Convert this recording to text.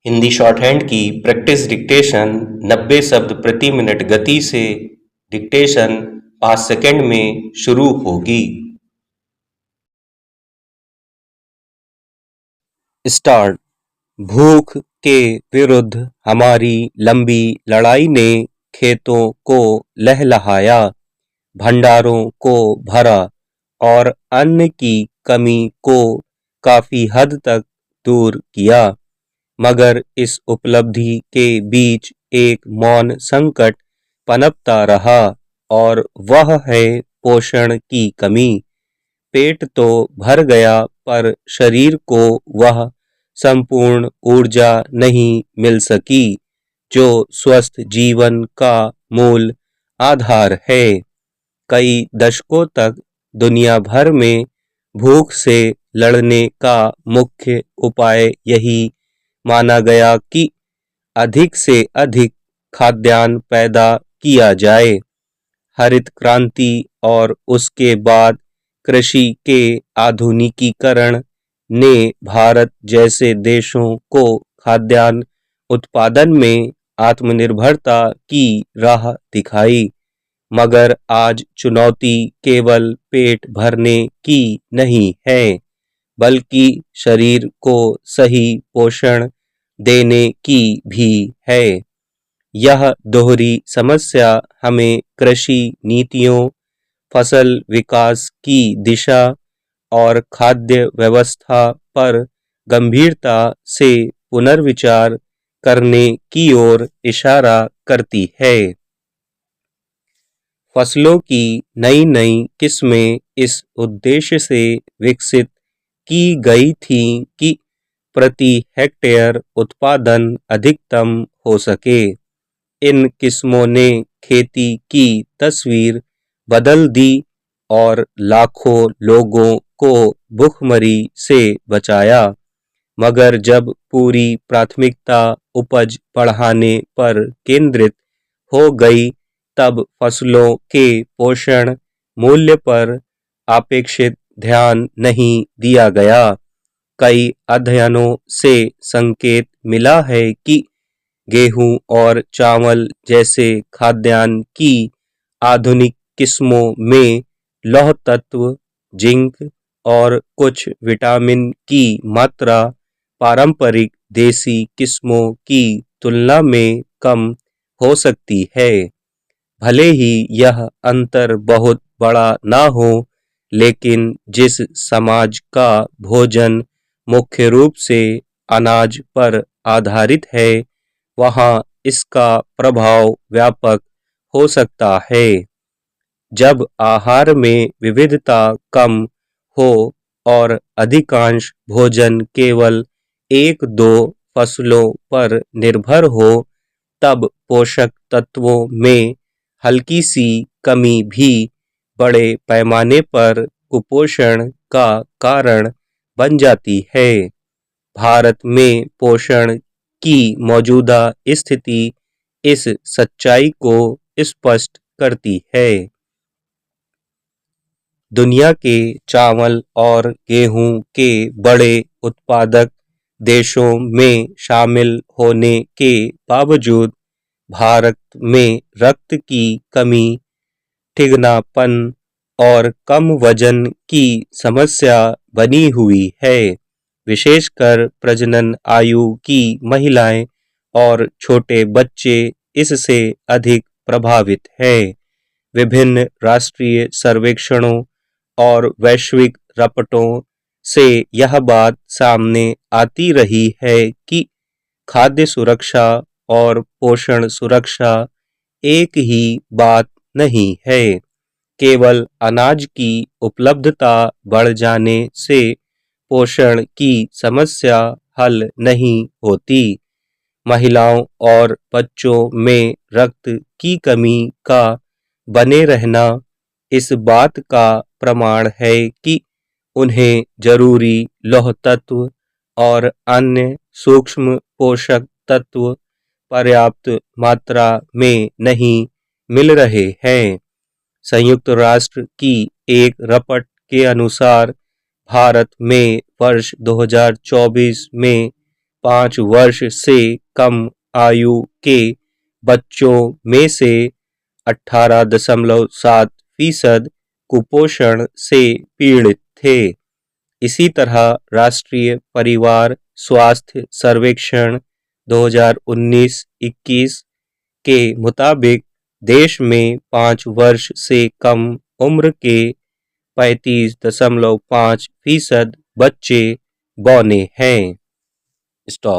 Hindi shorthand की practice dictation 90 शब्द प्रति मिनट गति से डिक्टेशन 5 सेकंड में शुरू होगी। स्टार्ट। भूख के विरुद्ध हमारी लंबी लड़ाई ने खेतों को लहलहाया, भंडारों को भरा और अन्न की कमी को काफी हद तक दूर किया। मगर इस उपलब्धि के बीच एक मौन संकट पनपता रहा और वह है पोषण की कमी। पेट तो भर गया पर शरीर को वह संपूर्ण ऊर्जा नहीं मिल सकी जो स्वस्थ जीवन का मूल आधार है। कई दशकों तक दुनिया भर में भूख से लड़ने का मुख्य उपाय यही माना गया कि अधिक से अधिक खाद्यान्न पैदा किया जाए। हरित क्रांति और उसके बाद कृषि के आधुनिकीकरण ने भारत जैसे देशों को खाद्यान्न उत्पादन में आत्मनिर्भरता की राह दिखाई। मगर आज चुनौती केवल पेट भरने की नहीं है, बल्कि शरीर को सही पोषण देने की भी है। यह दोहरी समस्या हमें कृषि नीतियों, फसल विकास की दिशा और खाद्य व्यवस्था पर गंभीरता से पुनर्विचार करने की ओर इशारा करती है। फसलों की नई नई किस्में इस उद्देश्य से विकसित की गई थीं कि प्रति हेक्टेयर उत्पादन अधिकतम हो सके। इन किस्मों ने खेती की तस्वीर बदल दी और लाखों लोगों को भुखमरी से बचाया। मगर जब पूरी प्राथमिकता उपज बढ़ाने पर केंद्रित हो गई, तब फसलों के पोषण मूल्य पर अपेक्षित ध्यान नहीं दिया गया। कई अध्ययनों से संकेत मिला है कि गेहूं और चावल जैसे खाद्यान्न की आधुनिक किस्मों में लौह तत्व, जिंक और कुछ विटामिन की मात्रा पारंपरिक देसी किस्मों की तुलना में कम हो सकती है। भले ही यह अंतर बहुत बड़ा ना हो, लेकिन जिस समाज का भोजन मुख्य रूप से अनाज पर आधारित है, वहाँ इसका प्रभाव व्यापक हो सकता है। जब आहार में विविधता कम हो और अधिकांश भोजन केवल एक दो फसलों पर निर्भर हो, तब पोषक तत्वों में हल्की सी कमी भी बड़े पैमाने पर कुपोषण का कारण बन जाती है। भारत में पोषण की मौजूदा स्थिति इस सच्चाई को स्पष्ट करती है। दुनिया के चावल और गेहूं के बड़े उत्पादक देशों में शामिल होने के बावजूद भारत में रक्त की कमी, ठिगनापन और कम वजन की समस्या बनी हुई है। विशेषकर प्रजनन आयु की महिलाएं और छोटे बच्चे इससे अधिक प्रभावित हैं। विभिन्न राष्ट्रीय सर्वेक्षणों और वैश्विक रपटों से यह बात सामने आती रही है कि खाद्य सुरक्षा और पोषण सुरक्षा एक ही बात नहीं है। केवल अनाज की उपलब्धता बढ़ जाने से पोषण की समस्या हल नहीं होती। महिलाओं और बच्चों में रक्त की कमी का बने रहना इस बात का प्रमाण है कि उन्हें जरूरी लौह तत्व और अन्य सूक्ष्म पोषक तत्व पर्याप्त मात्रा में नहीं मिल रहे हैं। संयुक्त राष्ट्र की एक रपट के अनुसार भारत में वर्ष 2024 में 5 वर्ष से कम आयु के बच्चों में से 18.7% कुपोषण से पीड़ित थे। इसी तरह राष्ट्रीय परिवार स्वास्थ्य सर्वेक्षण 2019-21 के मुताबिक देश में 5 वर्ष से कम उम्र के 35.5% बच्चे बौने हैं। स्टॉप।